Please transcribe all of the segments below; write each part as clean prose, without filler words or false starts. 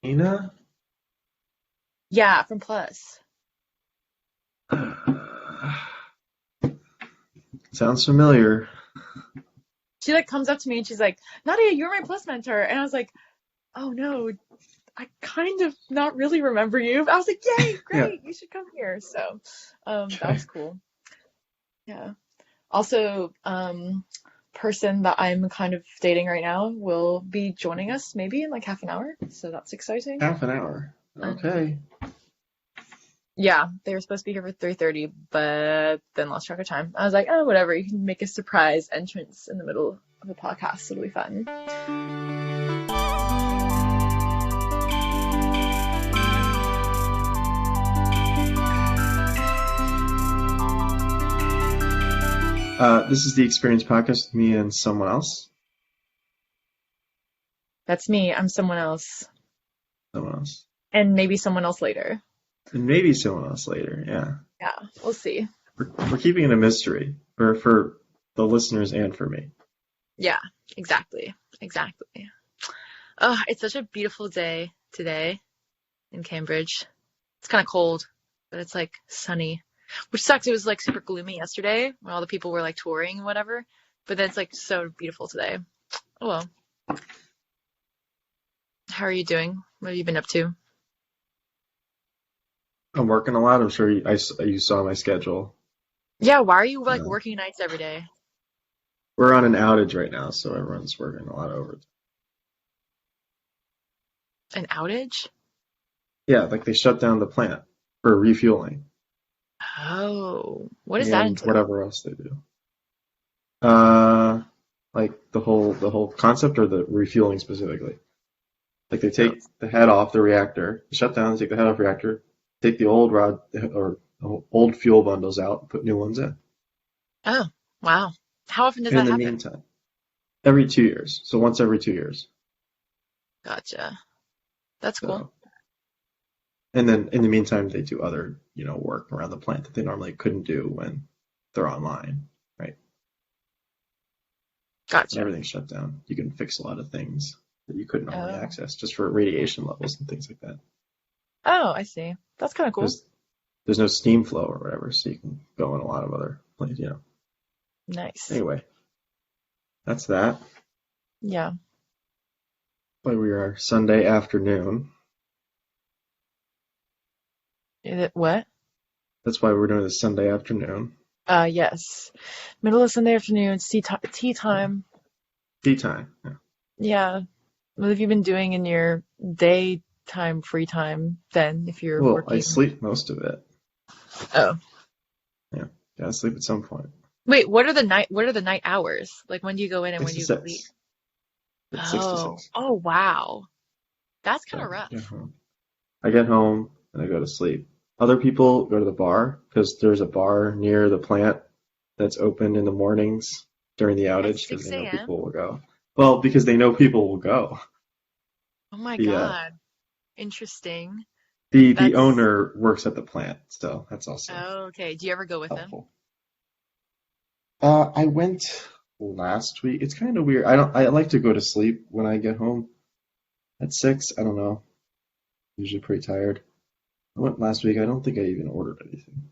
Ina? Yeah, from Plus. Sounds familiar. She like comes up to me and she's like, Nadia, you're my Plus mentor. And I was like, oh no, I kind of not really remember you. I was like, yay, Yeah. great, you should come here. So that Okay. was cool. Yeah. Also, person that I'm kind of dating right now will be joining us maybe in like half an hour. So that's exciting. Half an hour. Okay. Yeah, they were supposed to be here for 3:30, but then lost track of time. I was like, oh, whatever. You can make a surprise entrance in the middle of the podcast. It'll be fun. This is the Experience Podcast with me and someone else. That's me. I'm someone else. Someone else. And maybe someone else later. And maybe someone else later, yeah. Yeah, we'll see. We're keeping it a mystery for the listeners and for me. Yeah, exactly. Exactly. Oh, it's such a beautiful day today in Cambridge. It's kind of cold, but it's like sunny, which sucks. It was like super gloomy yesterday when all the people were like touring and whatever, but then it's like so beautiful today. Oh well. How are you doing? What have you been up to? I'm working a lot. I'm sure you saw my schedule. Yeah, why are you like Uh, working nights every day? we're on an outage right now, so everyone's working a lot over. An outage? Yeah, like they shut down the plant for refueling Oh, what does that and entail? whatever else they do. Uh, like the whole concept or the refueling specifically. Like they Oh, take the head off the reactor, shut down, take the head off the reactor, take the old rod or old fuel bundles out, put new ones in. oh, wow. How often does And in that the happen? meantime, every 2 years, so once every 2 years. Gotcha. That's cool. So, and then in the meantime, they do other work around the plant that they normally couldn't do when they're online, right? When Gotcha. everything's shut down, you can fix a lot of things that you couldn't normally Oh. access just for radiation levels and things like that. Oh, I see. That's kind of cool. There's no steam flow or whatever, so you can go in a lot of other places. Nice. Anyway, that's that. Yeah. Why we are Sunday afternoon. Is it what? That's why we're doing this Sunday afternoon. Yes. Middle of Sunday afternoon, it's tea Yeah. time. Tea time. Yeah. Yeah. What have you been doing in your daytime, free time then, if you're Well, I working? sleep most of it. Oh. Yeah, gotta sleep at some point. Wait, what are the night hours? Like when do you go in and Six when to do you leave? six. It's six to Oh. six. Oh, wow. That's kind of So rough. I get home and I go to sleep. Other people go to the bar because there's a bar near the plant that's open in the mornings during the At outage because 6 they know a.m.? people will go. Well, because they know people will go. Oh my The God. Interesting. the That's owner works at the plant, so that's also okay. Do you ever go with him? helpful. I went last week. It's kind of weird. I like to go to sleep when I get home at 6. I don't know. Usually pretty tired. I went last week. I don't think I even ordered anything.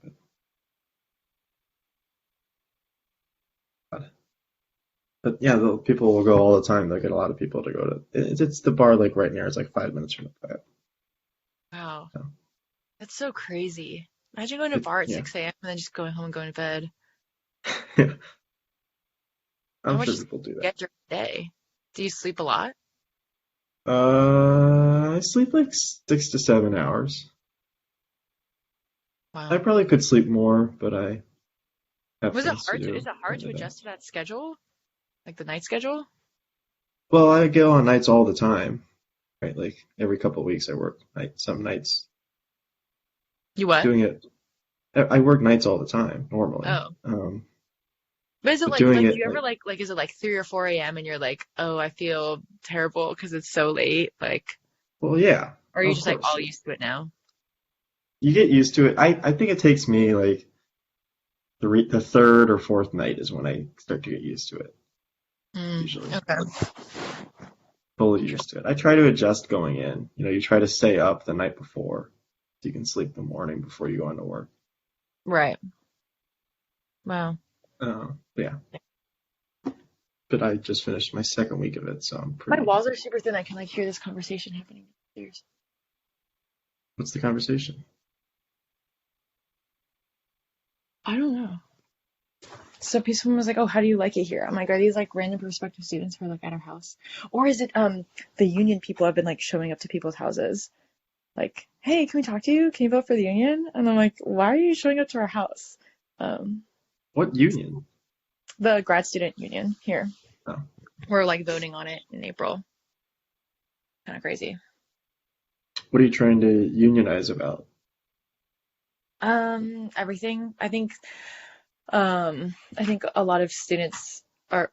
But yeah, the people will go all the time. They get a lot of people to go to. It's the bar like right near. It's like 5 minutes from the plant. Wow. So, That's so crazy. Imagine going to a bar at yeah, 6 a.m. and then just going home and going to bed. yeah. How I'm much sure do you people do that. get during the day? Do you sleep a lot? I sleep like 6 to 7 hours. I Wow. probably could sleep more, but I have Was it things to hard to, is do it hard during to the day. adjust to that schedule? Like the night schedule? Well, I go on nights all the time, right? Like every couple of weeks, I work some nights You what? doing it. I work nights all the time normally, Oh. But is it but like, doing do it you ever like like, is it like 3 or 4 a.m. and you're like, oh, I feel terrible because it's so late? Like, well, yeah, or are you of just like course. all used to it now? You get used to it. I think it takes me like the third or fourth night is when I start to get used to it, Mm, usually. okay. fully used Interesting. to it. I try to adjust going in. You try to stay up the night before so you can sleep the morning before you go into work. Right. Wow. Yeah, but I just finished my second week of it, so I'm My pretty. walls are super thin. I can like hear this conversation happening upstairs. What's the conversation? I don't know. So someone was like, "Oh, how do you like it here?" I'm like, "Are these like random prospective students who are like at our house, or is it the union people have been like showing up to people's houses, like, hey, can we talk to you? Can you vote for the union?" And I'm like, "Why are you showing up to our house?" Um, What union? the grad student union here. Oh, We're like voting on it in April. Kind of crazy. what are you trying to unionize about? Everything. I think a lot of students are.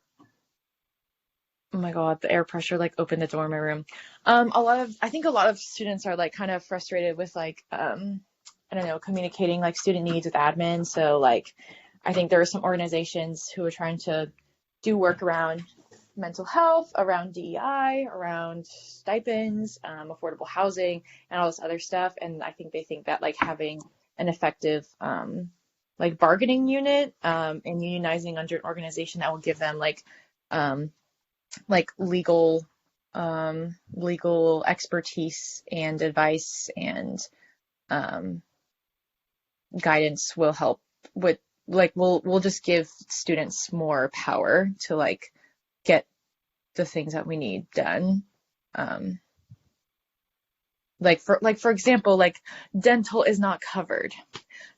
Oh my God, the air pressure like opened the door in my room. I think a lot of students are like kind of frustrated with like, I don't know, communicating like student needs with admin. So like, I think there are some organizations who are trying to do work around mental health, around DEI, around stipends, affordable housing, and all this other stuff. And I think they think that like having an effective, like bargaining unit, and unionizing under an organization that will give them um, like legal expertise and advice and um, guidance will help with like we'll just give students more power to like get the things that we need done. Um, for example, like dental is not covered.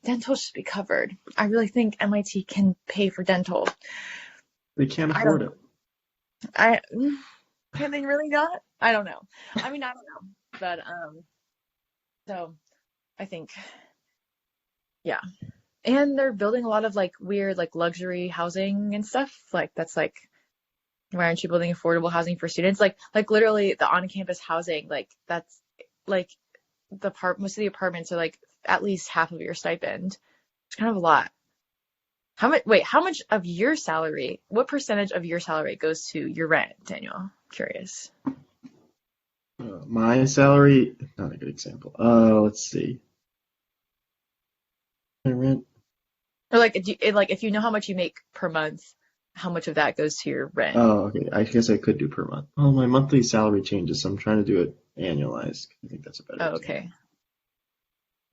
Dental should be covered. I really think MIT can pay for dental. They can't I don't afford know. it. I can they really not? I don't know. I mean, I don't know. But so I think yeah. And they're building a lot of like weird like luxury housing and stuff. Like that's like why aren't you building affordable housing for students? Like literally the on-campus housing, like that's like most of the apartments are like at least half of your stipend. It's kind of a lot. How much of your salary, what percentage of your salary goes to your rent, Daniel? Curious. My salary, not a good example. Let's see. My rent. Or like, if you know how much you make per month, how much of that goes to your rent? Oh, okay. I guess I could do per month. Oh, my monthly salary changes, so I'm trying to do it annualized. I think that's a better Oh, example.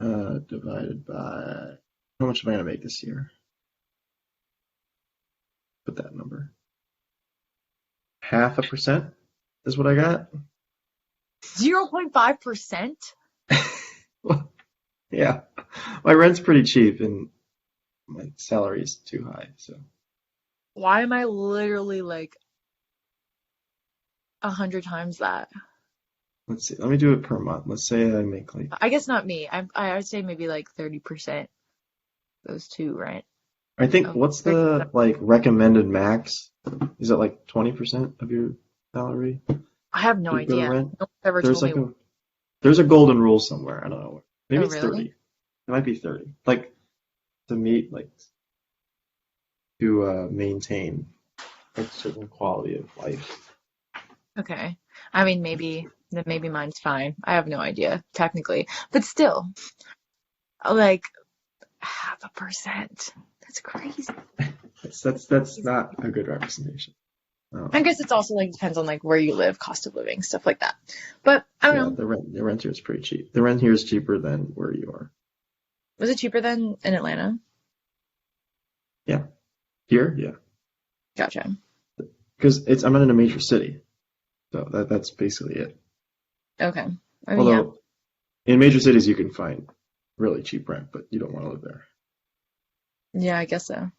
okay. Divided by how much am I gonna make this year? Put that number. 0.5% is what I got. 0.5%? Well, yeah, my rent's pretty cheap and my salary's too high. So Why am I literally like 100 times that? let's see. Let me do it per month. Let's say I make like I guess not me. I would say maybe like 30%. Those two, right? I think Oh, what's 30%. the like recommended max? Is it like 20% of your salary I have no to go to idea. rent? No one's ever There's told me. like there's a golden rule somewhere. I don't know. Maybe Oh, it's really? 30. It might be 30. Like to meet like to maintain a certain quality of life. Okay. I mean, maybe mine's fine. I have no idea, technically. But still, like 0.5%. That's crazy. That's not a good representation. I guess it's also like depends on like where you live, cost of living, stuff like that. But I don't Yeah, know. the rent here is pretty cheap. The rent here is cheaper than where you are. Was it cheaper than in Atlanta? Yeah, here, yeah, Gotcha. because it's I'm in a major city, so that's basically it. Okay. I mean, yeah. Although in major cities you can find really cheap rent, but you don't want to live there. Yeah, I guess so.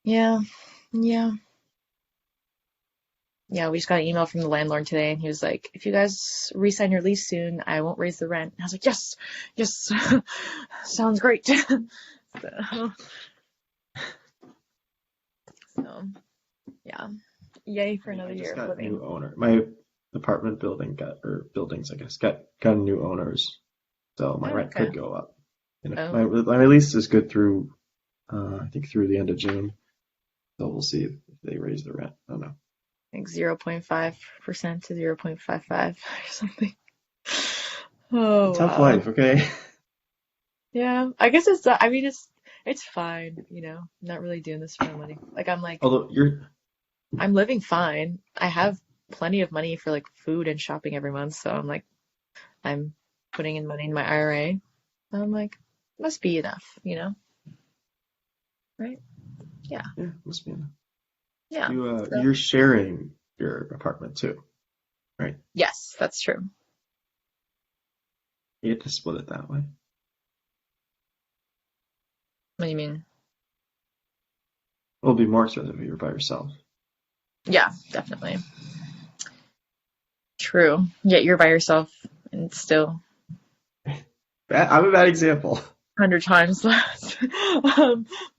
Yeah. Yeah. Yeah, we just got an email from the landlord today, and he was like, "If you guys re-sign your lease soon, I won't raise the rent." And I was like, "Yes, yes, sounds great." So, so, yeah, yay for I another just year of got living. new owner. My apartment building got or buildings, I guess, got new owners, so my Oh, rent okay. could go up. And Oh, my lease is good through I think through the end of June, so we'll see if they raise the rent. I don't know. like 0.5% to 0.55 or something. Oh It's a tough wow. life, okay? Yeah, I guess I mean it's fine, you know. I'm not really doing this for money. Like Although you're, I'm living fine. I have plenty of money for like food and shopping every month, so I'm putting in money in my IRA. I'm like, must be enough, you know? Right? Yeah. yeah, must be enough. Yeah. So You're sharing your apartment too, right? yes, that's true. You get to split it that way. What do you mean? It'll be more expensive if you're by yourself. Yeah, definitely. True. Yet you're by yourself and it's still I'm a bad example. 100 times less.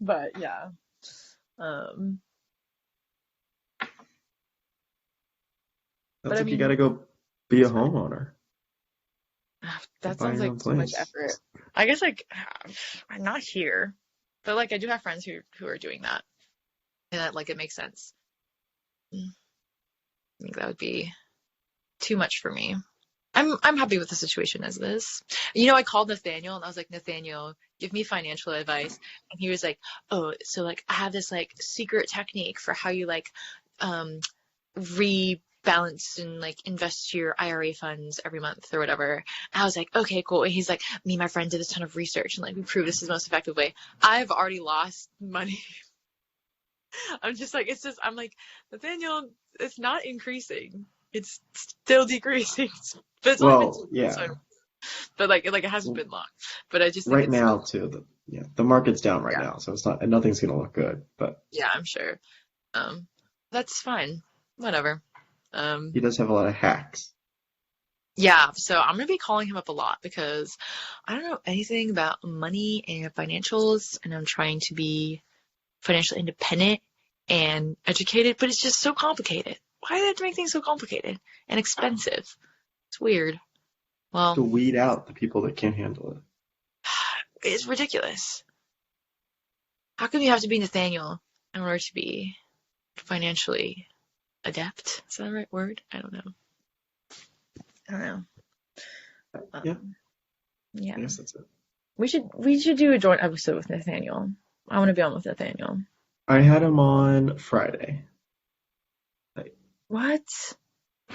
But yeah. Um, but That's I like you mean, gotta go be a it's fine. homeowner. Go That buy sounds your like own too much place. effort. I guess like I'm not here, but like I do have friends who are doing that, and that like it makes sense. I think that would be too much for me. I'm happy with the situation as it is. You know, I called Nathaniel and I was like, Nathaniel, give me financial advice. And he was like, oh, so like I have this like secret technique for how you like um rebalance and like invest your IRA funds every month or whatever. And I was like, okay, cool. And he's like, me and my friend did a ton of research and like we proved this is the most effective way. I've already lost money. I'm just like, it's just, I'm like, Nathaniel, it's not increasing. It's still decreasing. But it's only been Well, 2 months, so yeah. but like it hasn't been long. But I just think Right it's now too, the market's down right yeah, now, so it's not and nothing's gonna look good. But yeah, I'm sure. Um, that's fine. Whatever. he does have a lot of hacks. Yeah, so I'm gonna be calling him up a lot because I don't know anything about money and financials, and I'm trying to be financially independent and educated, but it's just so complicated. Why do they have to make things so complicated and expensive? It's weird. Well, To weed out the people that can't handle it. it's ridiculous. How come you have to be Nathaniel in order to be financially adept? Is that the right word? I don't know. I don't know. Yeah, Um, I yeah, guess that's it. we should do a joint episode with Nathaniel. I want to be on with Nathaniel. I had him on Friday. Like, What?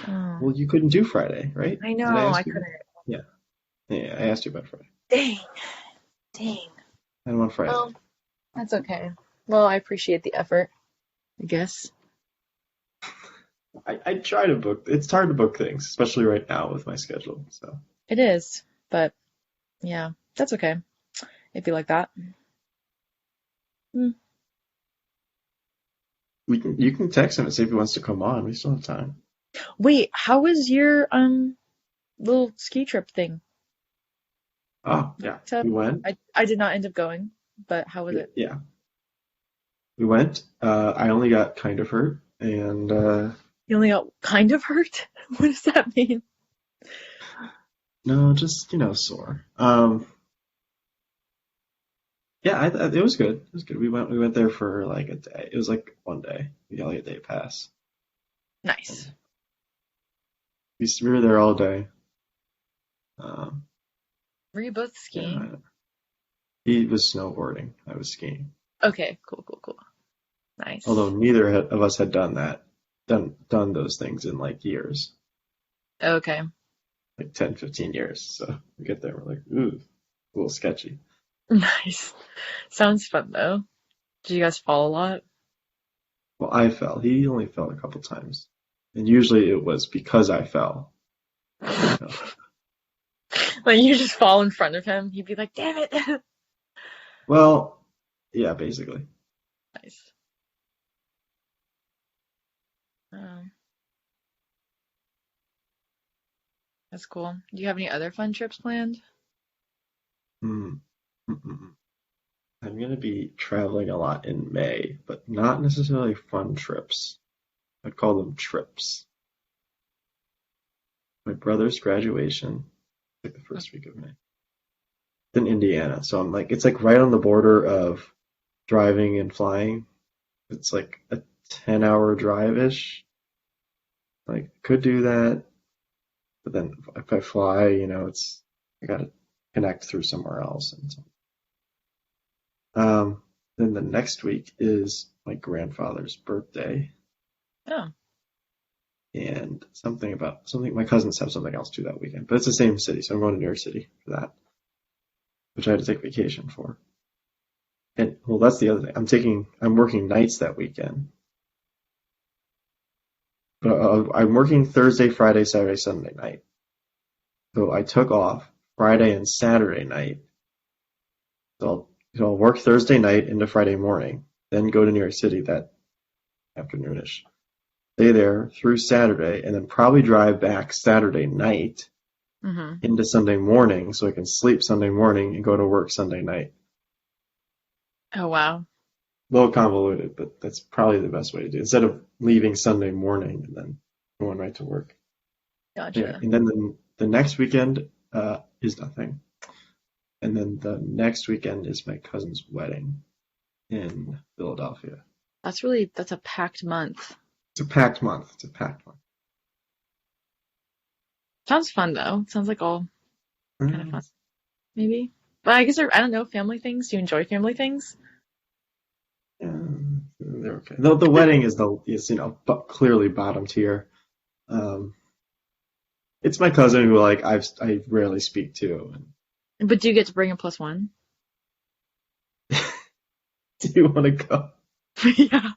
Oh, well, you couldn't do Friday, right? I Did I know. I ask you? couldn't. Yeah, yeah, I asked you about Friday. Dang, dang. I had him on Friday. Well, that's okay. Well, I appreciate the effort, I guess. I try to book. It's hard to book things, especially right now with my schedule. So It is, but yeah, that's okay. If you like that. Hmm. you can text him and see if he wants to come on. We still have time. Wait, how was your little ski trip thing? Oh yeah, So we went. I did not end up going, but how was it? Yeah, we went. I only got kind of hurt, and You only got kind of hurt? What does that mean? no, just sore. Yeah, it was good. It was good. We went there for like a day. It was like one day. We got like a day pass. Nice. We were there all day. Um, Were you both skiing? yeah, he was snowboarding. I was skiing. Okay, cool, cool, cool. Although Nice. neither of us had done that, done those things in like years, Okay. like 10, 15 years. So we get there, we're like, ooh, a little sketchy. Nice. Sounds fun though. Did you guys fall a lot? Well, I fell. He only fell a couple times, and usually it was because I fell. You know. Like you just fall in front of him, he'd be like, "Damn it!" Well, yeah, basically. Nice. Um, that's cool. Do you have any other fun trips planned? Hmm. Mm-mm. I'm gonna be traveling a lot in May, but not necessarily fun trips. I'd call them trips. My brother's graduation, like the first week of May. It's in Indiana, so I'm like, it's like right on the border of driving and flying. It's like a 10-hour drive-ish. Like, could do that, but then if I fly, I gotta connect through somewhere else. And so, then the next week is my grandfather's birthday, Oh, and something my cousins have something else too that weekend, but it's the same city, so I'm going to New York City for that, which I had to take vacation for. And well, that's the other thing. I'm working nights that weekend, but I'm working Thursday, Friday, Saturday, Sunday night. So I took off Friday and Saturday night. So I'll work Thursday night into Friday morning, then go to New York City that afternoonish. Stay there through Saturday, and then probably drive back Saturday night mm-hmm. into Sunday morning so I can sleep Sunday morning and go to work Sunday night. Oh, wow. A little convoluted, but that's probably the best way to do it. Instead of leaving Sunday morning and then going right to work. Yeah, Gotcha. and then the next weekend is nothing. And then the next weekend is my cousin's wedding in Philadelphia. That's a packed month. It's a packed month. It's a packed month. Sounds fun though. Sounds like all kind of Mm, fun, maybe. But I guess I don't know, family things. Do you enjoy family things? yeah, they're okay. The wedding is clearly bottom tier. Um, it's my cousin who like I rarely speak to. But do you get to bring a plus one? Do you want to go Yeah.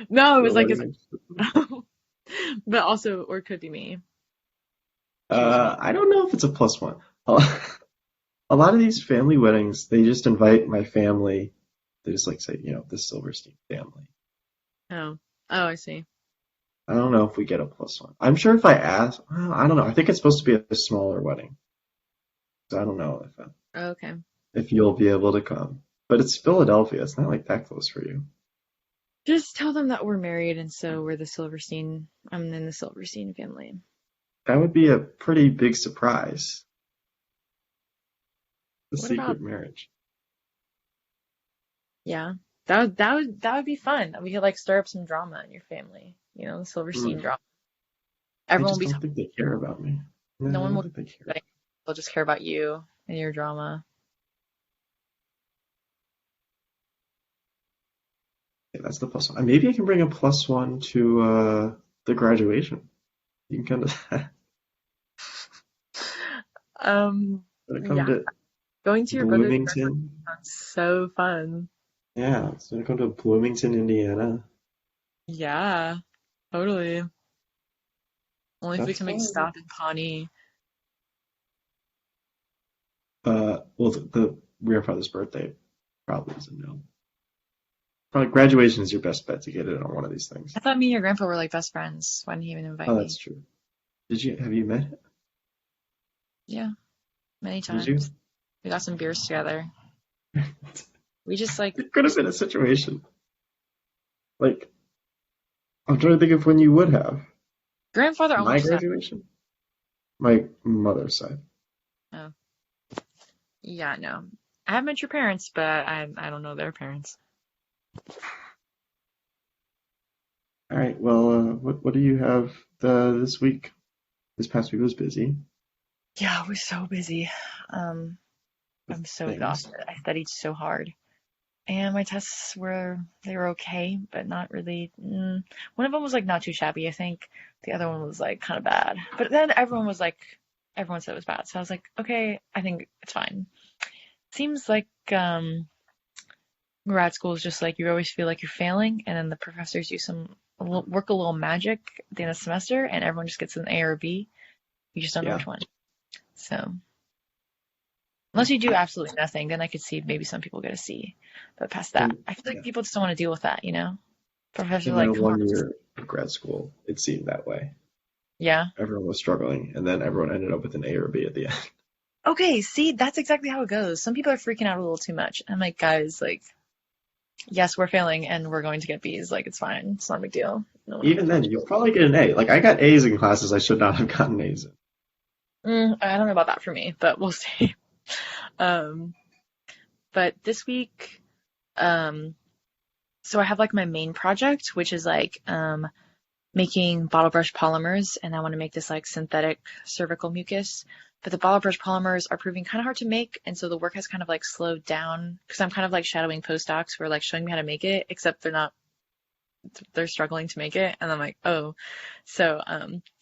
No, it to was the like, wedding? but also, or it could be me. Choose me. I don't know if it's a plus one. A lot of these family weddings, they just invite my family. They just like say, the Silverstein family. Oh. Oh, I see. I don't know if we get a plus one. I'm sure if I ask, well, I don't know. I think it's supposed to be a smaller wedding, so I don't know Okay. if you'll be able to come. But it's Philadelphia. It's not like that close for you. Just tell them that we're married and so we're the Silverstein. I'm in the Silverstein family. That would be a pretty big surprise. The What about, secret marriage. yeah. That would be fun. We could like stir up some drama in your family. You know, the Silverstein Hmm. drama. I Everyone will just be don't talking. think they care about me. No, No I one don't will. think they care. They'll just care about you and your drama. Yeah, that's the plus one. Maybe I can bring a plus one to the graduation. You can come to that. Gonna come Yeah. to Going to your brother's graduation Bloomington. sounds so fun. Yeah, it's gonna come to Bloomington, Indiana. Yeah, totally. Only if we That's can make a fun. stop in Pawnee. Well, the grandfather's birthday probably is a no. Probably graduation is your best bet to get in on one of these things. I thought me and your grandpa were like best friends. Why didn't he even Oh, invite that's me? true. Have you met him? Yeah, many Did you? times. We got some beers together. We just like It could have been a situation. Like, I'm trying to think of when you would have. grandfather on My which side? graduation? My mother's side. Oh, yeah, no. I have met your parents, but I don't know their parents. All right. Well, what do you have this week? This past week was busy Yeah, we're so busy. Um, with I'm so things. exhausted. I studied so hard. And my tests they were okay, but not really. One of them was like not too shabby, I think. The other one was like kind of bad. But then everyone said it was bad. So I was like, okay, I think it's fine. Seems like grad school is just like you always feel like you're failing, and then the professors do work a little magic at the end of the semester, and everyone just gets an A or a B. You just don't know Yeah. which one. So unless you do absolutely nothing, then I could see maybe some people get a C. But past that, In I feel like yeah, people just don't want to deal with that, you know? Professors are in my like, come on. 1 year of grad school, it seemed that way. Yeah. Everyone was struggling, and then everyone ended up with an A or a B at the end. Okay, see, that's exactly how it goes. Some people are freaking out a little too much. I'm like, guys, like, yes, we're failing and we're going to get B's. Like, it's fine. It's not a big deal. No one Even cares then, about you'll probably get an A. Like I got A's in classes I should not have gotten A's in. you. I don't know about that for me, but we'll see. Um, but this week, so I have like my main project, which is like, making bottle brush polymers, and I want to make this like synthetic cervical mucus. But the bottle brush polymers are proving kind of hard to make, and so the work has kind of like slowed down because I'm kind of like shadowing postdocs who are like showing me how to make it, except they're struggling to make it, and I'm like, oh. So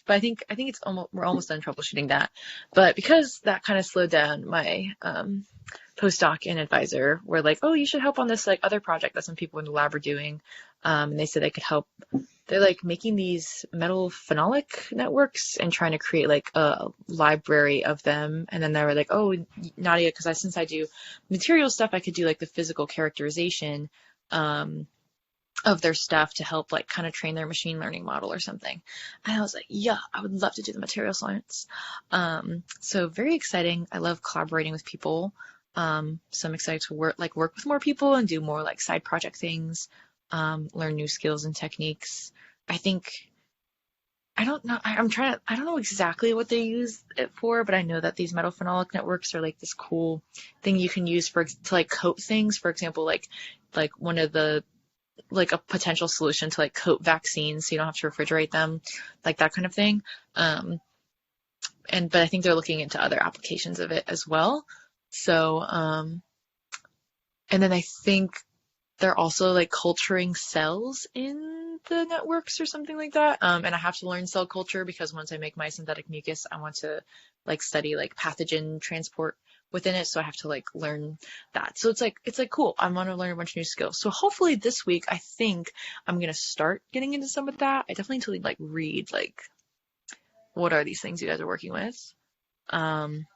but I think it's almost we're almost done troubleshooting that. But because that kind of slowed down, my postdoc and advisor were like, oh, you should help on this like other project that some people in the lab are doing. And they said they could help. They're like making these metal phenolic networks and trying to create like a library of them. And then they were like, oh, Nadia, because since I do material stuff, I could do like the physical characterization of their stuff to help like kind of train their machine learning model or something. And I was like, yeah, I would love to do the material science. So very exciting. I love collaborating with people. So I'm excited to work with more people and do more like side project things, learn new skills and techniques. I think I don't know. I don't know exactly what they use it for, but I know that these metal phenolic networks are like this cool thing you can use to like coat things. For example, like one of the like a potential solution to like coat vaccines so you don't have to refrigerate them, like that kind of thing. But I think they're looking into other applications of it as well. So, and then I think they're also like culturing cells in the networks or something like that. And I have to learn cell culture because once I make my synthetic mucus, I want to like study like pathogen transport within it. So I have to like learn that. So it's like cool. I want to learn a bunch of new skills. So hopefully this week, I think I'm going to start getting into some of that. I definitely need to like read like, what are these things you guys are working with? Um,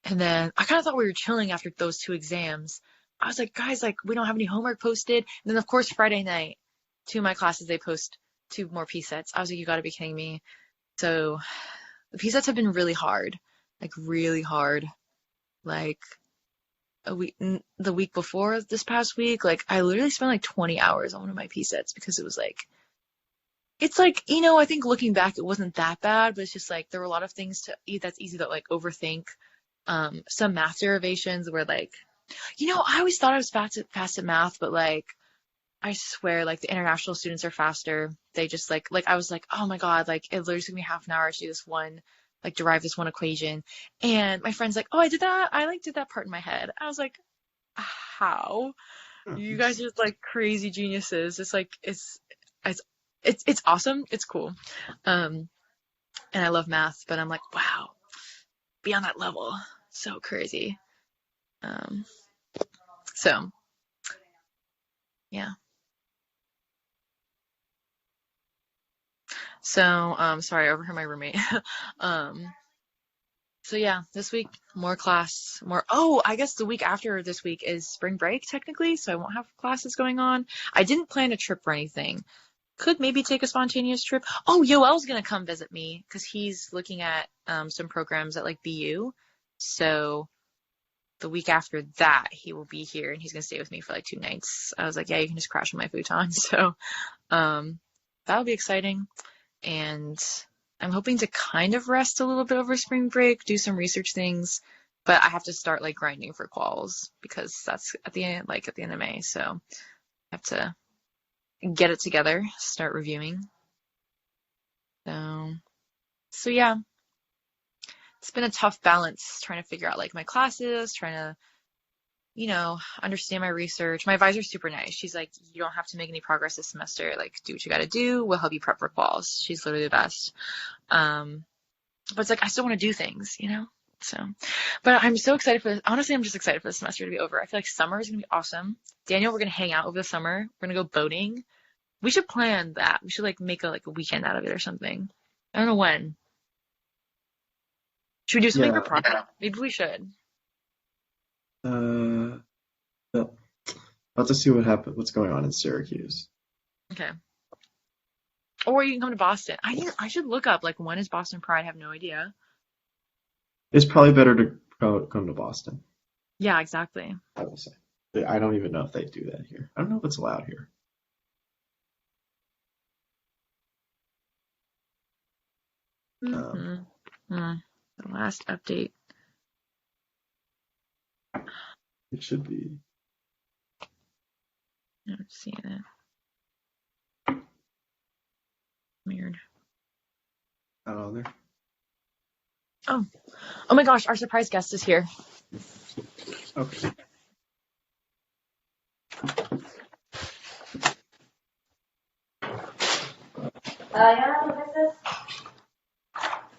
and then I kind of thought we were chilling after those two exams. I was like, guys, like we don't have any homework posted. And then of course Friday night, two of my classes they post two more P sets. I was like, you got to be kidding me. So the P sets have been really hard, like really hard. Like the week before this past week, like I literally spent like 20 hours on one of my P sets because it was like, it's like, I think looking back, it wasn't that bad, but it's just like there were a lot of things that's easy to like overthink. Some math derivations were like, I always thought I was fast at math, but like, I swear, like the international students are faster. They just like I was like, oh my God, like it literally took me half an hour to do this one, like derive this one equation. And my friend's like, oh, I did that. I like did that part in my head. I was like, how? Oh, You guys are just like crazy geniuses. It's like, it's, it's awesome. It's cool. And I love math, but I'm like, wow, be on that level. So crazy. Um, so yeah. So, sorry, I overheard my roommate. um, so yeah, this week, more class, oh, I guess the week after this week is spring break technically, so I won't have classes going on. I didn't plan a trip or anything. Could maybe take a spontaneous trip. Oh, Yoel's gonna come visit me because he's looking at some programs at like BU. So the week after that, he will be here and he's gonna stay with me for like 2 nights. I was like, yeah, you can just crash on my futon. So that'll be exciting. And I'm hoping to kind of rest a little bit over spring break, do some research things, but I have to start like grinding for quals because that's at the end of May. So I have to get it together, start reviewing. So yeah, it's been a tough balance trying to figure out like my classes, trying to, understand my research. My advisor's super nice. She's like, you don't have to make any progress this semester. Like, do what you got to do. We'll help you prep for quals. She's literally the best. But it's like I still want to do things. So, but I'm so excited honestly, I'm just excited for the semester to be over. I feel like summer is gonna be awesome. Daniel, we're gonna hang out over the summer. We're gonna go boating. We should plan that. We should like make a weekend out of it or something. I don't know when. Should we do something for yeah. project? Maybe we should. Uh, well, I'll have to see what's going on in Syracuse. Okay. Or you can come to Boston. I should look up like when is Boston Pride. I have no idea. It's probably better to come to Boston, Yeah, exactly. I will say. I don't even know if they do that here. I don't know if it's allowed here. Um, Mm-hmm. The last update. it should be. I'm seeing it. Weird. Not on there. Oh. Oh my gosh, our surprise guest is here. Okay.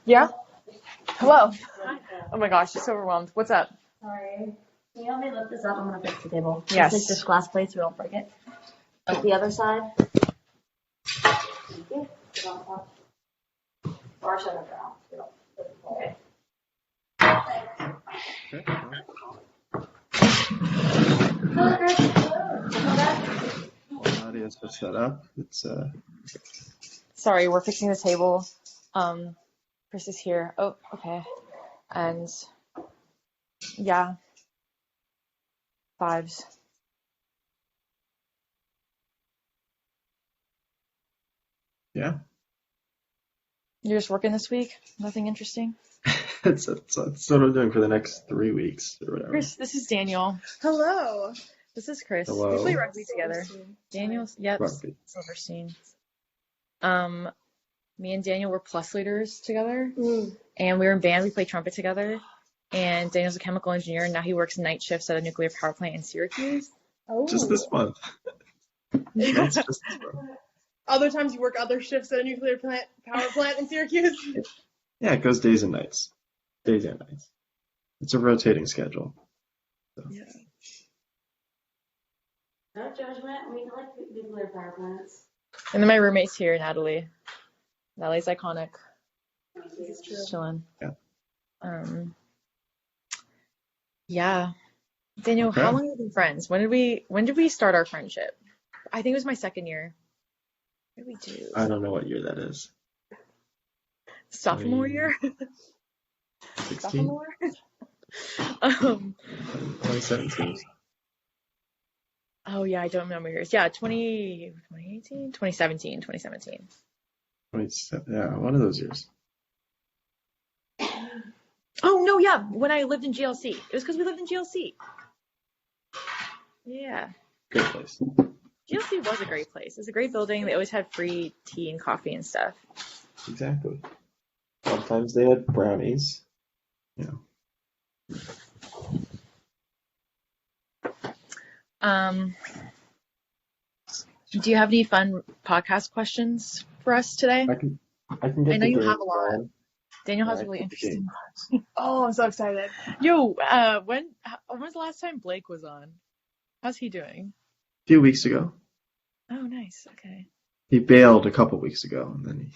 Yeah? Hello. Oh my gosh, she's so overwhelmed. What's up? Sorry. Can you help me lift this up? I'm gonna fix the table. Yes. Just like this glass plate so we don't break it. Like the other side. Thank you. Or shut it down. Okay. Well, Nadia's just set up. It's Sorry, we're fixing the table. Chris is here. Oh, okay. And yeah. Fives. yeah. You're just working this week? Nothing interesting? It's what I'm doing for the next 3 weeks or whatever. Chris, this is Daniel. Hello. This is Chris. Hello. We play rugby together. Daniel, yep, Rugby. Silverstein. Me and Daniel were plus leaders together, Mm. and we were in band. We played trumpet together. And Daniel's a chemical engineer, and now he works night shifts at a nuclear power plant in Syracuse. Oh. Just this month. That's just this month. Other times you work other shifts at a nuclear power plant in Syracuse. Yeah, it goes days and nights. Days and nights. It's a rotating schedule. So. Yeah. No judgment. We like nuclear power plants. And then my roommate's here, Natalie. Natalie's iconic. This is true. Chilling. Yeah. Yeah. Daniel, Okay. how long have we been friends? When did we start our friendship? I think it was my second year. What did we do? I don't know what year that is. Sophomore year? 16? Sophomore? 2017? Oh yeah, I don't remember years. Yeah, 2018? 2017. Yeah, one of those years. Oh no, yeah, when I lived in GLC. It was because we lived in GLC. Yeah. Great place. GLC was a great place. It was a great building. They always had free tea and coffee and stuff. Exactly. Sometimes they had brownies. You know. Do you have any fun podcast questions for us today? I can get I know the you game have a lot. going. Daniel has Yeah, a really I get the interesting game. Oh, I'm so excited. Yo, when was the last time Blake was on? How's he doing? A few weeks ago. Oh, nice. Okay. He bailed a couple weeks ago, and then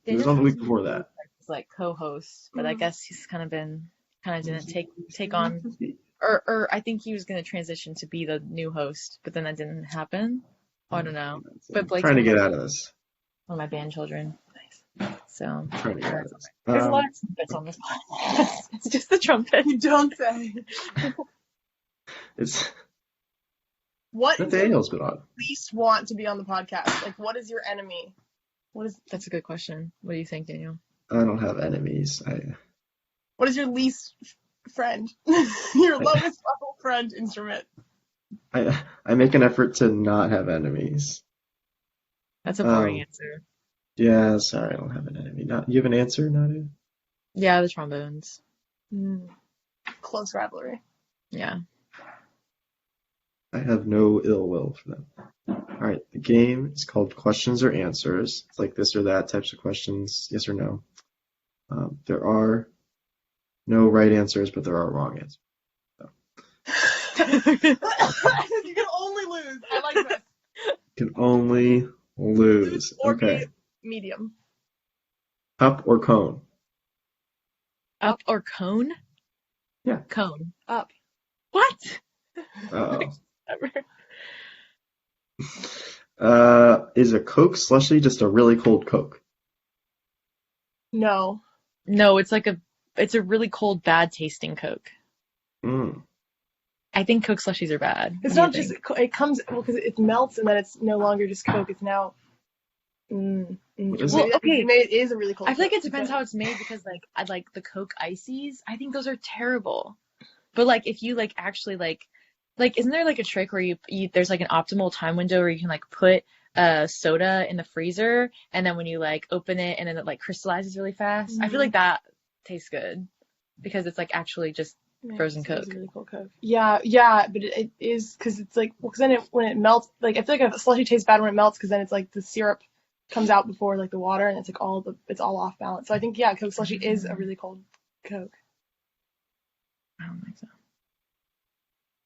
he was on the week Daniel before that. was like co-host, but I guess he's kind of didn't take on, He- or I think he was gonna transition to be the new host, but then that didn't happen. Oh, I don't know. But Blake's trying to get out of this. one of my band children. Nice. So Trying to get out of this. there's a lot of trumpets on this podcast. It's just the trumpet. You don't say. It's What is your Nathaniel's been on. least want to be on the podcast? Like, what is your enemy? That's a good question. What do you think, Daniel? I don't have enemies. What is your least friend? Your lowest level friend instrument. I make an effort to not have enemies. That's a boring answer. Yeah, sorry, I don't have an enemy. You have an answer, Nadia? Yeah, the trombones. Close rivalry. Yeah. I have no ill will for them. All right, the game is called Questions or Answers. It's like this or that types of questions, yes or no. There are no right answers, but there are wrong answers. You can only lose. I like this. You can only lose. Or Okay. be medium. Cup or cone? Up or cone? Yeah. Cone. Up. What? Uh-oh. Ever. Is a Coke slushie just a really cold Coke? No. No, it's a really cold, bad tasting Coke. Mm. I think Coke slushies are bad. It's What not do you just, think? it comes, well, because it melts and then it's no longer just Coke. It's now, What is Well, it? okay. It is a really cold I feel like Coke. it depends how it's made because I like the Coke ices. I think those are terrible. But like if you like actually like isn't there like a trick where you there's like an optimal time window where you can like put soda in the freezer, and then when you like open it and then it like crystallizes really fast. I feel like that tastes good because it's like actually just frozen Coke. It's really cool Coke. Yeah, but it is because it's like, well, because then when it melts, like I feel like a slushy tastes bad when it melts because then it's like the syrup comes out before like the water and it's like it's all off balance. So I think Coke slushy is a really cold Coke. I don't think so.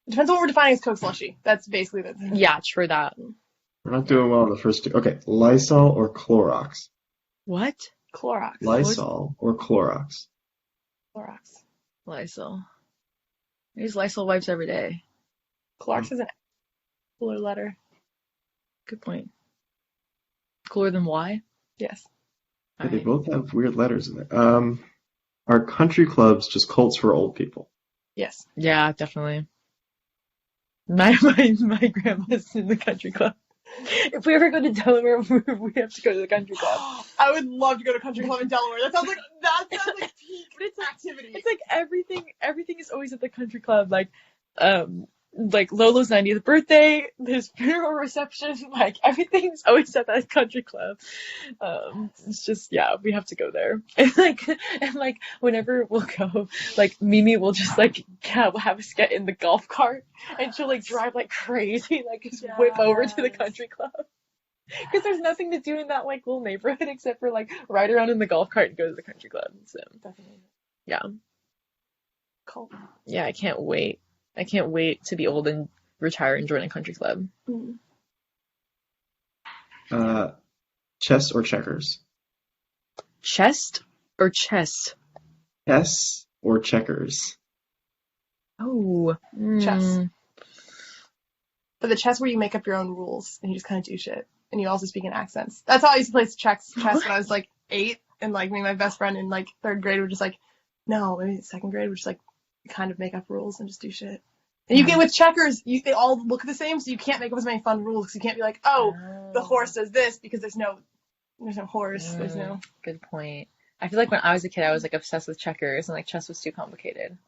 Depends on what we're defining as Coke slushy. That's basically the thing. Yeah, true that. We're not doing well on the first two. Okay, Lysol or Clorox? What? Clorox. Lysol or Clorox? Clorox. Lysol. I use Lysol wipes every day. Clorox is an cooler letter. Good point. Cooler than Y? Yes. Yeah, they both have weird letters in there. Are country clubs just cults for old people? Yes. Yeah, definitely. My grandma's in the country club. If we ever go to Delaware, we have to go to the country club. I would love to go to a country club in Delaware. That sounds like peak activity. It's like everything is always at the country club. Like Lolo's 90th birthday, his funeral reception, like everything's always at that country club. It's just we have to go there. And like whenever we'll go, like Mimi will just like have us get in the golf cart and she'll like drive like crazy, like just whip over to the country club. Because there's nothing to do in that like little neighborhood except for like ride around in the golf cart and go to the country club. So Definitely. yeah. Cool. Yeah, I can't wait. I can't wait to be old and retire and join a country club. Chess or checkers? Chest or chess? Chess or checkers? Oh. Chess. But the chess where you make up your own rules and you just kind of do shit. And you also speak in accents. That's how I used to play chess when I was like 8. And like me and my best friend in like 3rd grade were just like, no, maybe 2nd grade, we're just like kind of make up rules and just do shit. And you get with checkers, they all look the same, so you can't make up as many fun rules. Because you can't be like, the horse does this because there's no horse. There's no. Good point. I feel like when I was a kid, I was like obsessed with checkers and like chess was too complicated.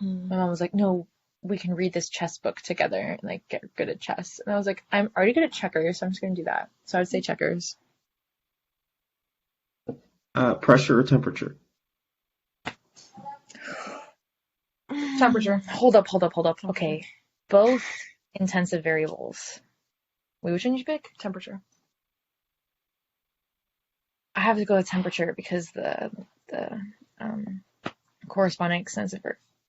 My mom was like, no, we can read this chess book together and like get good at chess. And I was like, I'm already good at checkers, so I'm just gonna do that. So I would say checkers. Pressure or temperature? Temperature. Hold up. Okay. Both intensive variables. Wait, which one did you pick? Temperature. I have to go with temperature because the corresponding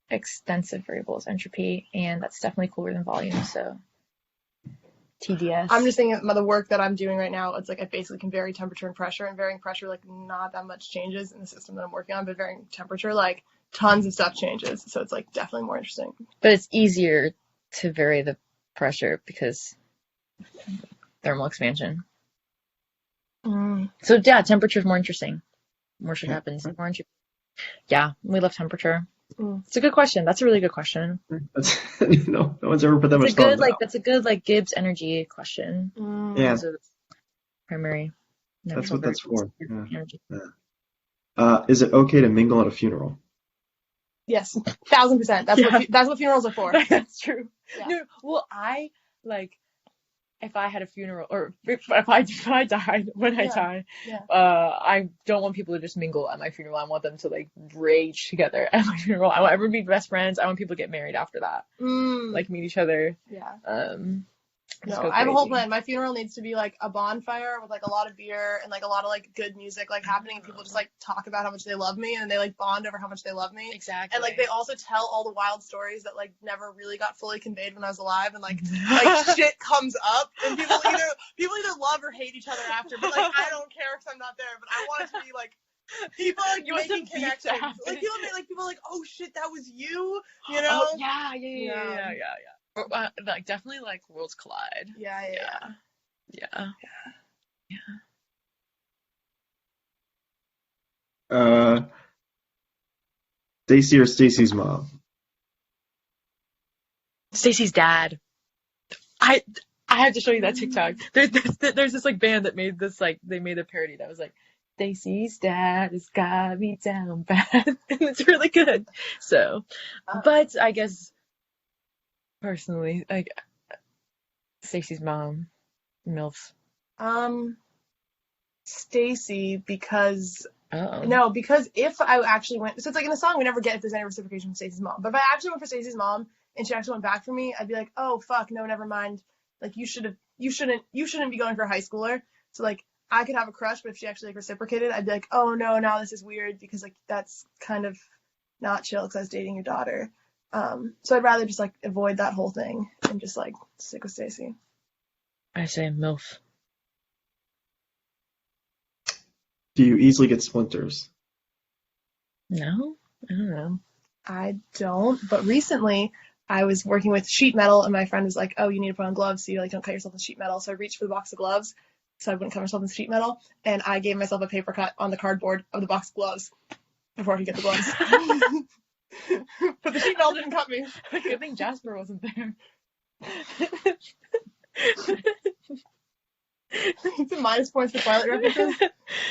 extensive variable is entropy, and that's definitely cooler than volume, so TDS. I'm just thinking about the work that I'm doing right now. It's like I basically can vary temperature and pressure, and varying pressure, like not that much changes in the system that I'm working on, but varying temperature, like tons of stuff changes. So it's like definitely more interesting. But it's easier to vary the pressure because thermal expansion. So yeah, temperature is more interesting. More shit happens. More entropy. Yeah, we love temperature. It's a good question. That's a really good question. That's, no one's ever put that much thought into that. That's a good like Gibbs energy question. Yeah. So primary. That's what that's for. Yeah. Energy. Yeah. Is it okay to mingle at a funeral? Yes, 1000%. That's what funerals are for. That's true. Yeah. No, well, I like if I had a funeral or if I died when I die, I don't want people to just mingle at my funeral. I want them to like rage together at my funeral. I want everyone to be best friends. I want people to get married after that, like meet each other. Yeah. No, I have a whole plan. My funeral needs to be like a bonfire with like a lot of beer and like a lot of like good music like happening, and people just like talk about how much they love me and they like bond over how much they love me. Exactly. And like they also tell all the wild stories that like never really got fully conveyed when I was alive, and like shit comes up and people either love or hate each other after. But like I don't care because I'm not there. But I want it to be like people like making connections. Like people like, oh shit, that was you. You know? Oh, yeah. Like definitely like worlds collide. Yeah. Stacy or Stacy's mom? Stacy's dad. I have to show you that TikTok. There's this like band that made this like they made a parody that was like Stacy's dad has got me down bad, and it's really good. So, but I guess personally, like Stacy's mom, MILF. Stacy, because Oh. because if I actually went, so it's like in the song we never get if there's any reciprocation from Stacy's mom. But if I actually went for Stacy's mom and she actually went back for me, I'd be like, oh fuck, no, never mind. Like you shouldn't be going for a high schooler. So like I could have a crush, but if she actually like reciprocated, I'd be like, oh no, now this is weird because like that's kind of not chill because I was dating your daughter. So I'd rather just like avoid that whole thing and just like stick with Stacy. I say MILF. Do you easily get splinters? No? I don't know. I don't, but recently I was working with sheet metal and my friend was like, oh, you need to put on gloves so you like don't cut yourself in sheet metal. So I reached for the box of gloves so I wouldn't cut myself in sheet metal, and I gave myself a paper cut on the cardboard of the box of gloves before I could get the gloves. But the sheet metal didn't cut me. Good thing Jasper wasn't there. It's a minus points for Twilight references.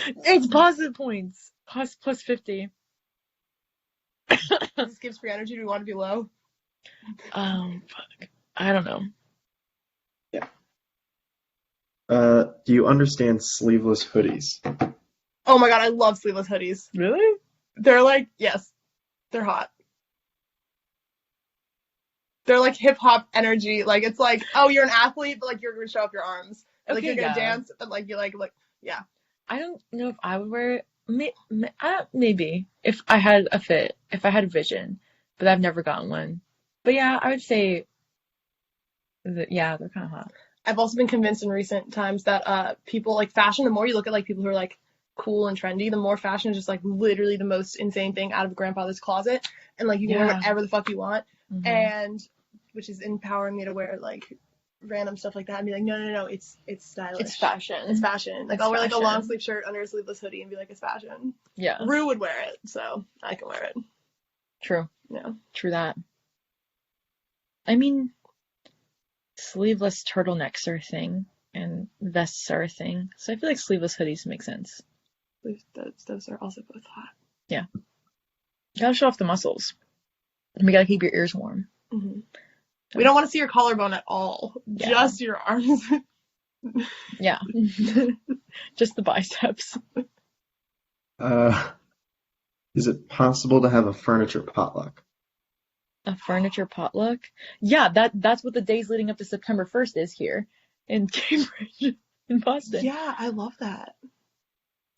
It's positive points. Plus 50. This gives free energy. Do we want to be low? Fuck. I don't know. Do you understand sleeveless hoodies? Oh my god, I love sleeveless hoodies. Really? They're like, yes, they're hot. They're like hip hop energy. Like it's like, oh, you're an athlete, but like you're gonna show off your arms. Like Okay, you're gonna yeah. dance, but like you like yeah. I don't know if I would wear it. Maybe. If I had a fit. If I had a vision. But I've never gotten one. But yeah, I would say that, yeah, they're kind of hot. I've also been convinced in recent times that people like fashion. The more you look at like people who are like cool and trendy, the more fashion is just like literally the most insane thing out of a grandfather's closet, and like you can wear Yeah. whatever the fuck you want, Mhm. and which is empowering me to wear like random stuff like that and be like, no, it's stylish. It's fashion. It's fashion. Like It's I'll wear like a fashion. long sleeve shirt under a sleeveless hoodie and be like, it's fashion. Yeah. Rue would wear it, so I can wear it. True. Yeah. True that. I mean, sleeveless turtlenecks are a thing, and vests are a thing. So I feel like sleeveless hoodies make sense. Those are also both hot. Yeah. You gotta show off the muscles. And we gotta keep your ears warm. Mm-hmm. We don't want to see your collarbone at all. Yeah. Just your arms. Yeah. Just the biceps. Is it possible to have a furniture potluck? A furniture potluck? Yeah, that's what the days leading up to September 1st is here in Cambridge, in Boston. Yeah, I love that.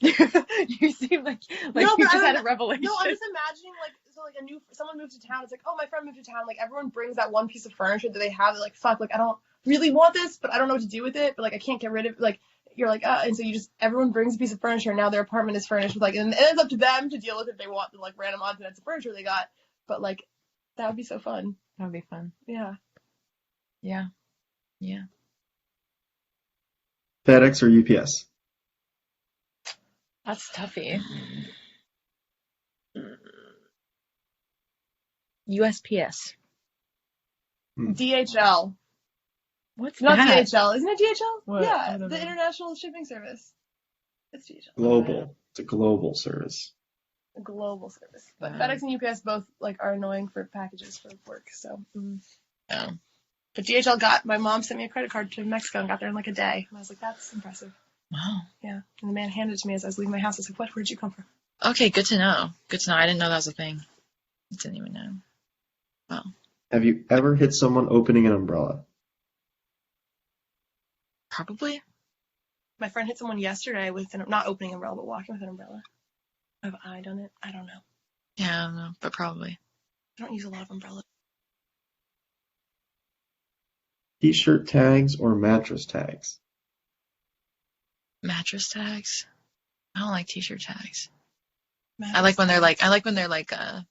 You seem like No, you but just I had don't- a revelation. No, I'm just imagining like so like someone moves to town. It's like, oh, my friend moved to town. Like everyone brings that one piece of furniture that they have. They're like, fuck, like I don't really want this, but I don't know what to do with it. But like I can't get rid of it. Like you're like, and so everyone brings a piece of furniture, and now their apartment is furnished with like, and it's up to them to deal with if they want the like random odds and ends of furniture they got. But like that would be so fun. That would be fun. Yeah. Yeah. Yeah. FedEx or UPS? That's toughy. USPS. DHL. What's Not that? DHL. Isn't it DHL? What? I Yeah, don't the know. International Shipping Service. It's DHL. Global. It's a global service. A global service. But Wow. FedEx and UPS both like are annoying for packages for work. So, Oh. but DHL my mom sent me a credit card to Mexico and got there in like a day. And I was like, that's impressive. Wow. Yeah. And the man handed it to me as I was leaving my house. I was like, what? Where'd you come from? Okay, good to know. Good to know. I didn't know that was a thing. I didn't even know. Wow. Have you ever hit someone opening an umbrella? Probably. My friend hit someone yesterday with not opening an umbrella, but walking with an umbrella. Have I done it? I don't know. Yeah, I don't know, but probably. I don't use a lot of umbrellas. T-shirt tags or mattress tags? Mattress tags. I don't like t-shirt tags. I like when they're like, oh,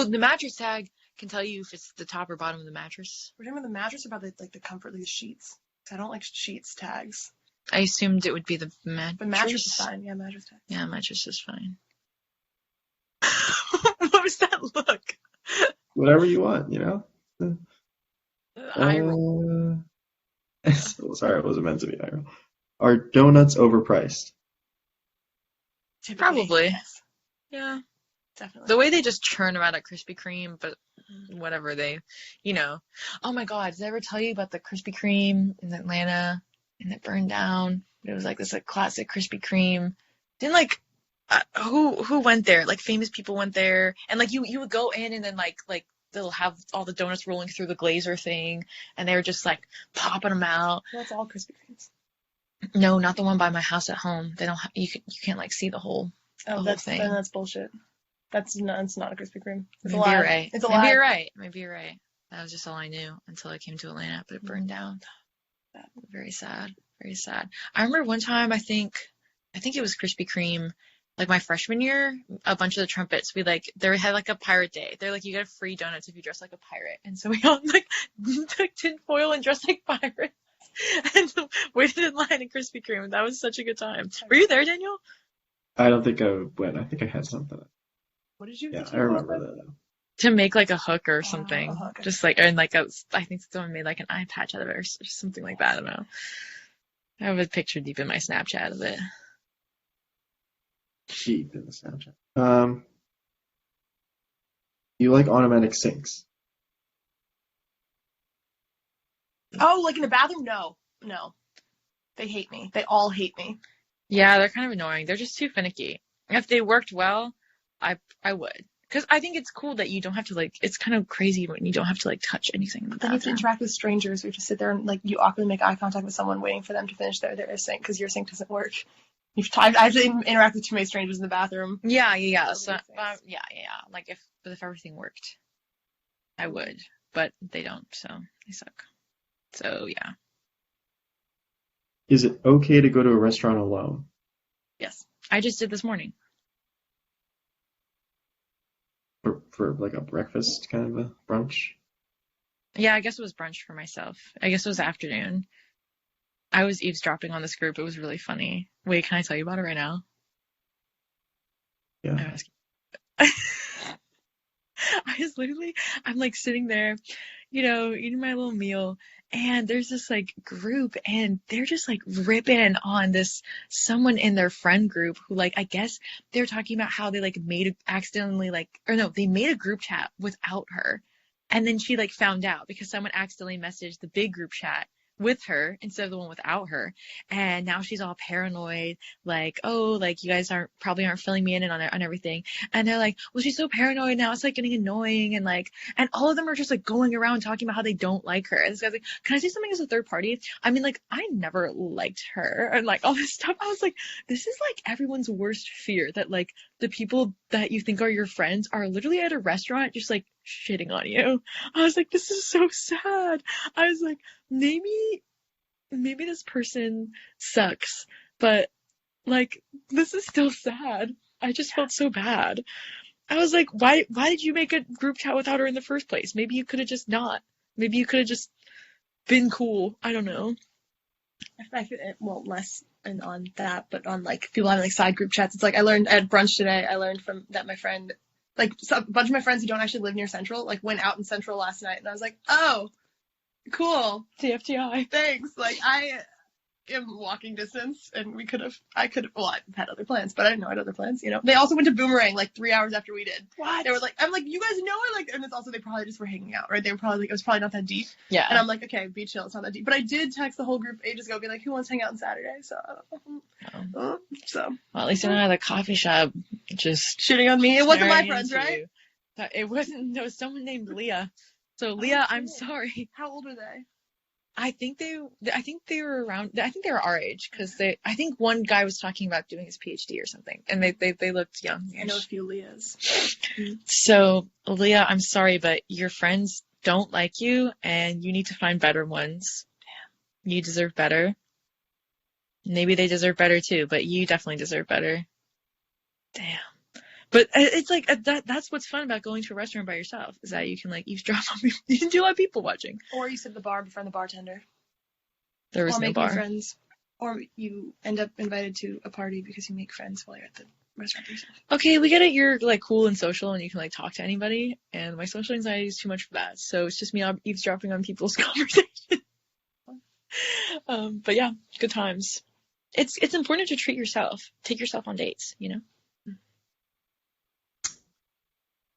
the mattress tag can tell you if it's the top or bottom of the mattress. We're talking about the mattress or about the comfort of the sheets? 'Cause I don't like sheets tags. I assumed it would be the mattress. But mattress is fine. Yeah, mattress tags. Yeah, mattress is fine. What was that look? Whatever you want, you know? Eye roll. Sorry, it wasn't meant to be eye roll. Are donuts overpriced? Typically, Probably. yes, Yeah. definitely. The way they just churn them out at Krispy Kreme, but whatever they, Oh my God, did I ever tell you about the Krispy Kreme in Atlanta and it burned down. It was like this like classic Krispy Kreme. Then like who went there? Like famous people went there, and like you would go in and then like they'll have all the donuts rolling through the glazer thing, and they were just like popping them out. That's all Krispy Kremes. No, not the one by my house at home. They don't. You can't like see the whole thing. Then that's bullshit. That's not a Krispy Kreme. It's a Maybe lie. you're right. It's a Maybe lie. you're right. Maybe you're right. That was just all I knew until I came to Atlanta, but it burned down. Very sad. Very sad. I remember one time, I think it was Krispy Kreme, like my freshman year, a bunch of the trumpets, they had like a pirate day. They're like, you get free donuts if you dress like a pirate. And so we all like took tinfoil and dressed like pirates and waited in line at Krispy Kreme. That was such a good time. Were you there, Daniel? I don't think I went. I think I had something. What did you? Yeah, I remember that. To make like a hook or something. A hook. Just like, and like I think someone made like an eye patch out of it or something like that. I don't know. I have a picture deep in my Snapchat of it. Cheap in the Snapchat. You like automatic sinks? Oh, like in the bathroom? No. They hate me. They all hate me. Yeah, they're kind of annoying. They're just too finicky. If they worked well, I would. Because I think it's cool that you don't have to like, it's kind of crazy when you don't have to like touch anything in the Then you have to bathroom. interact with strangers. You have to sit there and like you awkwardly make eye contact with someone waiting for them to finish their sink because your sink doesn't work. I have to interact with too many strangers in the bathroom. Yeah. So, yeah. Like if everything worked, I would. But they don't, so they suck. So, yeah. Is it okay to go to a restaurant alone? Yes. I just did this morning. For like a breakfast kind of a brunch? Yeah, I guess it was brunch for myself. I guess it was afternoon. I was eavesdropping on this group. It was really funny. Wait, can I tell you about it right now? Yeah. I'm like sitting there, eating my little meal, and there's this like group, and they're just like ripping on someone in their friend group who like, I guess they're talking about how they like made a group chat without her. And then she like found out because someone accidentally messaged the big group chat with her instead of the one without her. And now she's all paranoid, like, oh, like you guys probably aren't filling me in on everything. And they're like, well, she's so paranoid now, it's like getting annoying, and all of them are just like going around talking about how they don't like her. And this guy's like, can I say something as a third party? I mean, like, I never liked her, and like all this stuff. I was like, this is like everyone's worst fear, that like the people that you think are your friends are literally at a restaurant just like shitting on you. I was like, this is so sad. I was like, maybe this person sucks, but like this is still sad. I just felt so bad. I was like, why did you make a group chat without her in the first place? Maybe you could have just not. Maybe you could have just been cool. I don't know. Well, less and on that, but on like people having like side group chats. It's like I learned at brunch today. I learned from that my friend, like a bunch of my friends who don't actually live near Central, like went out in Central last night, and I was like, oh, cool, TFTI. thanks. Like I am walking distance, and I've had other plans, but I didn't know I had other plans. They also went to Boomerang like 3 hours after we did. What? They were like, I'm like, you guys know I like, and it's also they probably just were hanging out, right? They were probably like, it was probably not that deep. Yeah. And I'm like, okay, be chill, it's not that deep. But I did text the whole group ages ago, be like, who wants to hang out on Saturday? So, Well, at least you're not at a coffee shop just shitting on me. It wasn't my staring friends, into right? you. It wasn't. There was someone named Leah. So Leah, I'm sorry. How old are they? I think they were around. I think they were our age, because I think one guy was talking about doing his PhD or something, and they looked young. I know a few Leahs. So Leah, I'm sorry, but your friends don't like you, and you need to find better ones. Damn. You deserve better. Maybe they deserve better too, but you definitely deserve better. Damn. But it's like that's what's fun about going to a restaurant by yourself, is that you can like eavesdrop on people. You can do a lot of people watching. Or you sit at the bar, befriend the bartender. There was or no make bar. New friends. Or you end up invited to a party because you make friends while you're at the restaurant yourself. Okay, we get it. You're like cool and social, and you can like talk to anybody. And my social anxiety is too much for that, so it's just me eavesdropping on people's conversations. But yeah, good times. It's important to treat yourself. Take yourself on dates. Do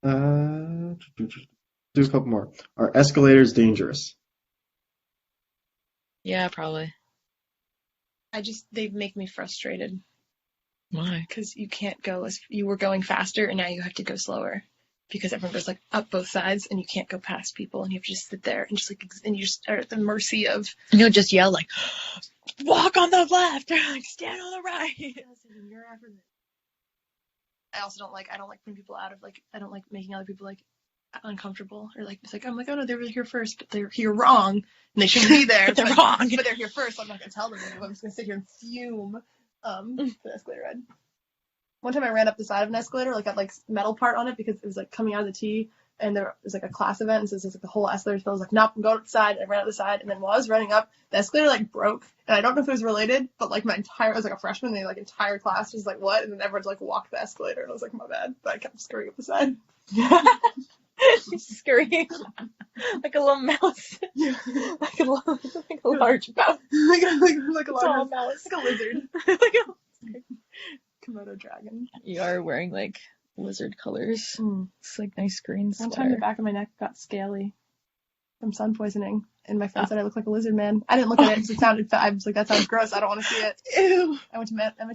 a couple more. Are escalators dangerous? Yeah, probably. they make me frustrated Why? because you can't go as you were going faster and now you have to go slower because everyone goes like up both sides and you can't go past people and you have to just sit there and just like and you just are at the mercy of. You'll just yell like, walk on the left or like stand on the right. I also don't like putting people out of like I don't like making other people like uncomfortable or like it's like I'm like oh no they were here first but they're here wrong and they shouldn't be there But they're wrong. but they're here first so I'm not gonna tell them I'm just gonna sit here and fume the escalator ride. One time I ran up the side of an escalator like got like metal part on it because it was like coming out of the T and there was like a class event and so it was like the whole escalator so I was like nope I'm going up the side and I ran up the side and then while I was running up the escalator like broke and I don't know if it was related but like I was like a freshman and the like entire class was like what and then everyone's like walked the escalator and I was like my bad but I kept scurrying up the side. Scurrying like a little mouse. like a large mouse. like a Tall large mouse. like a lizard. Like Komodo dragon. you are wearing like lizard colors. Mm. It's like nice green One time the sweater. back of my neck got scaly from sun poisoning, and my friend said I looked like a lizard man. I didn't look at it because it sounded. I was like, that sounds gross. I don't want to see it. Ew. I went to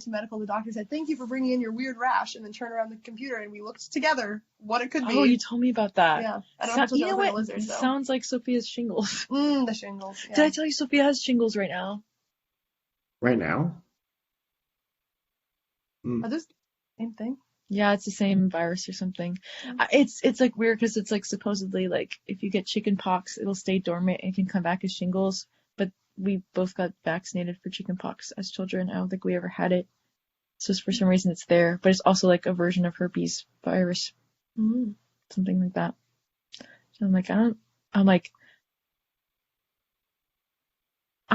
medical. The doctor said, "Thank you for bringing in your weird rash," and then turned around the computer and we looked together what it could be. Oh, you told me about that. Yeah, I don't know if You it know was like what? a lizard. It So. sounds like Sophia's shingles. The shingles. Yeah. Did I tell you Sophia has shingles right now? Right now? Are those the same thing? Yeah, it's the same virus or something. It's like weird because it's like supposedly like if you get chicken pox, it'll stay dormant and can come back as shingles. But we both got vaccinated for chicken pox as children. I don't think we ever had it. So for some reason it's there, but it's also like a version of herpes virus, something like that. So I'm like, I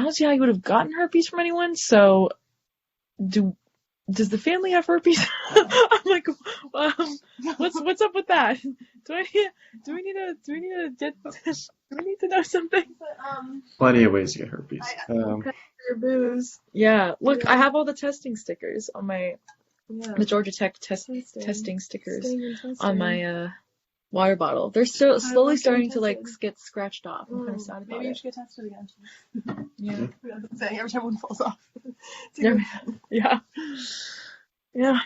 don't see how you would have gotten herpes from anyone. So does the family have herpes? I'm like, what's up with that? Do we need to know something? Plenty of ways to get herpes. Your booze. Yeah, look, Yeah. I have all the testing stickers on my Yeah. the Georgia Tech testing stickers on my water bottle. They're slowly starting to like get scratched off. I'm kind of sad about Maybe you it. should get tested again. Yeah. That's what I'm saying. Every time one falls off. Yeah. Yeah.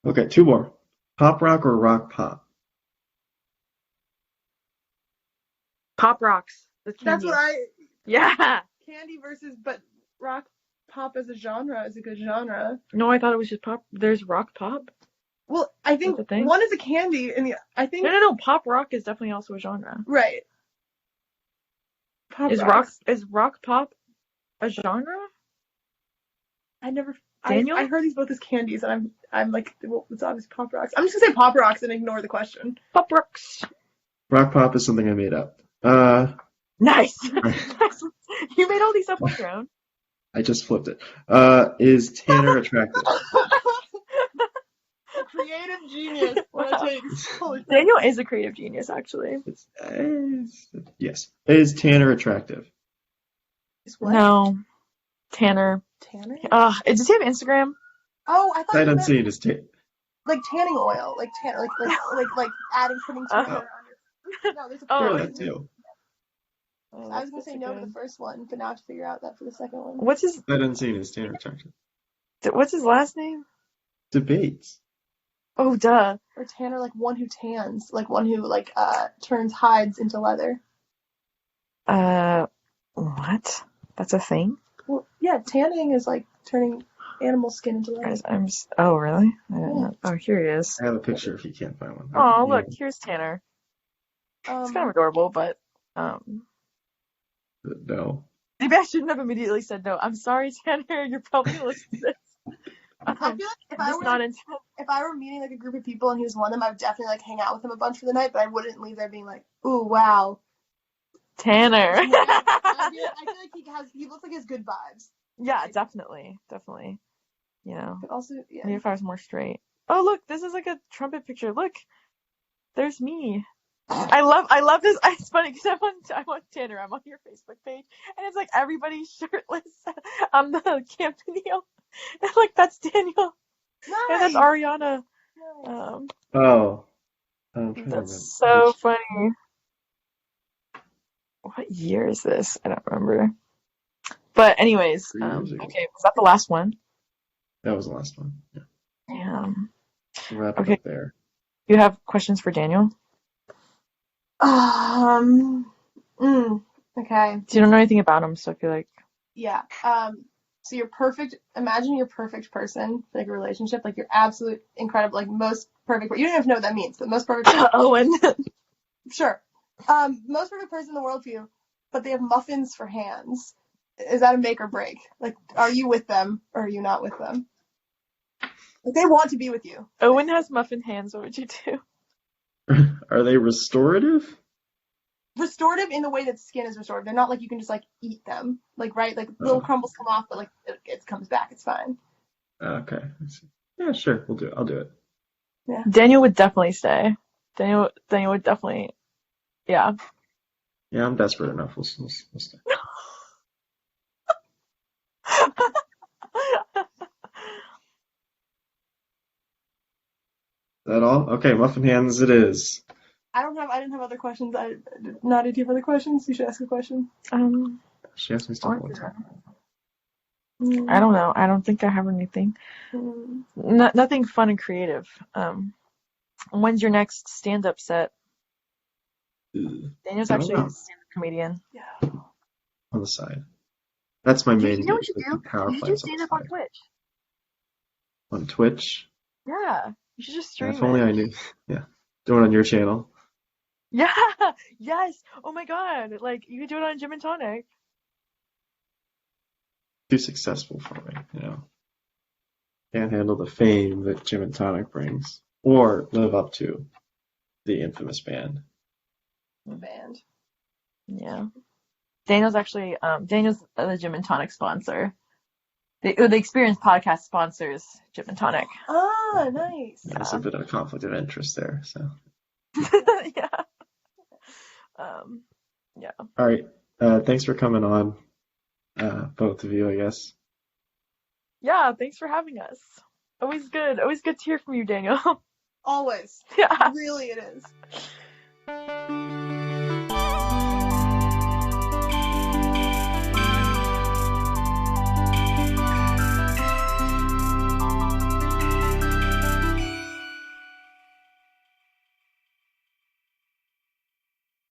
Okay, two more. Pop rock or rock pop? Pop rocks. That's what Yeah. candy versus, but rock pop as a genre is a good genre. No, I thought it was just pop. There's rock pop. Well, I think That's a thing? one is a candy, and I think No. Pop rock is definitely also a genre. right. Pop Is rock pop a genre? I never. Daniel? I heard these both as candies, and I'm like, well, it's obviously pop rocks. I'm just gonna say pop rocks and ignore the question. Pop rocks. Rock pop is something I made up. Nice. Nice. You made all these up on your own. I just flipped it. Is Tanner attractive? Creative genius. What it takes. Holy Daniel is a creative genius, actually. Yes. Is Tanner attractive? what? No. Tanner. Tanner? Does he have Instagram? Oh, I thought Sight you meant unseen is like tanning oil, like adding putting toner on your. No, there's a. Oh, that too. I was gonna say no to the first one, but now I have to figure out that for the second one. What's his Sight unseen is Tanner attractive? last name? Debates. Oh, duh. Or tanner, like one who tans, like one who like turns hides into leather. What? That's a thing? Well, yeah, tanning is like turning animal skin into leather. Oh, really? I didn't know. Oh, here he is. I have a picture if you can't find one. Oh, look, here's Tanner. It's kind of Um, adorable, but No. maybe I shouldn't have immediately said no. I'm sorry, Tanner. You're probably gonna listen to this. I feel like if I were meeting like a group of people and he was one of them, I would definitely like hang out with him a bunch for the night, but I wouldn't leave there being like, ooh, wow. Tanner. I feel like he looks like he has good vibes. Yeah, definitely. You know, But also, yeah. maybe if I was more straight. Oh, look, this is like a trumpet picture. Look, there's me. I love this. It's funny because I want Tanner. I'm on your Facebook page, and it's like everybody's shirtless on the campanile. And like that's Daniel, Nice. and that's Ariana. Nice. Oh. I'm trying to remember. That's so funny. What year is this? I don't remember. But anyways, 3 years ago. okay, was that the last one? That was the last one. Yeah. Damn. We'll wrap it Okay. up there. You have questions for Daniel? Okay. So you don't know anything about him, so I feel like. Yeah. So you're perfect. Imagine your perfect person, like a relationship, like your absolute incredible, like most perfect. You don't even know what that means, but most perfect. Owen. Sure. Most perfect person in the world for you, but they have muffins for hands. Is that a make or break? Like, are you with them or are you not with them? Like, they want to be with you. Owen has muffin hands. What would you do? Are they restorative? Restorative in the way that skin is restorative. They're not like you can just like eat them. Like, right? Like little crumbles come off, but like it comes back. It's fine. Okay. I see. Yeah, sure. We'll do it. I'll do it. Yeah. Daniel would definitely stay. Daniel would definitely, yeah. Yeah, I'm desperate enough. We'll stay. Is that all? Okay, muffin hands it is. I didn't have other questions. Nadia, do you have other questions? You should ask a question. She asked me stuff all the time. I don't know. I don't think I have anything. Nothing fun and creative. When's your next stand-up set? Daniel's I don't actually know. a stand-up comedian. Yeah. On the side. That's my main You know what gig. you The do? power You should do plants on the stand-up on side. Twitch. On Twitch? Yeah. You should just stream If only it. I knew. Yeah. Do it on your channel. Yeah. Yes. Oh my god. Like, you could do it on Gym and Tonic. Too successful for me, you know. Can't handle the fame that Gym and Tonic brings. Or live up to the infamous band. The band. Yeah. Daniel's actually, Daniel's the Gym and Tonic sponsor. The Experience podcast sponsors Gym and Tonic. Ah, nice. There's a bit of a conflict of interest there, so. Yeah. Yeah. All right. Thanks for coming on, both of you, I guess. Yeah, thanks for having us. Always good. Always good to hear from you, Daniel. Always. Yeah. Really it is.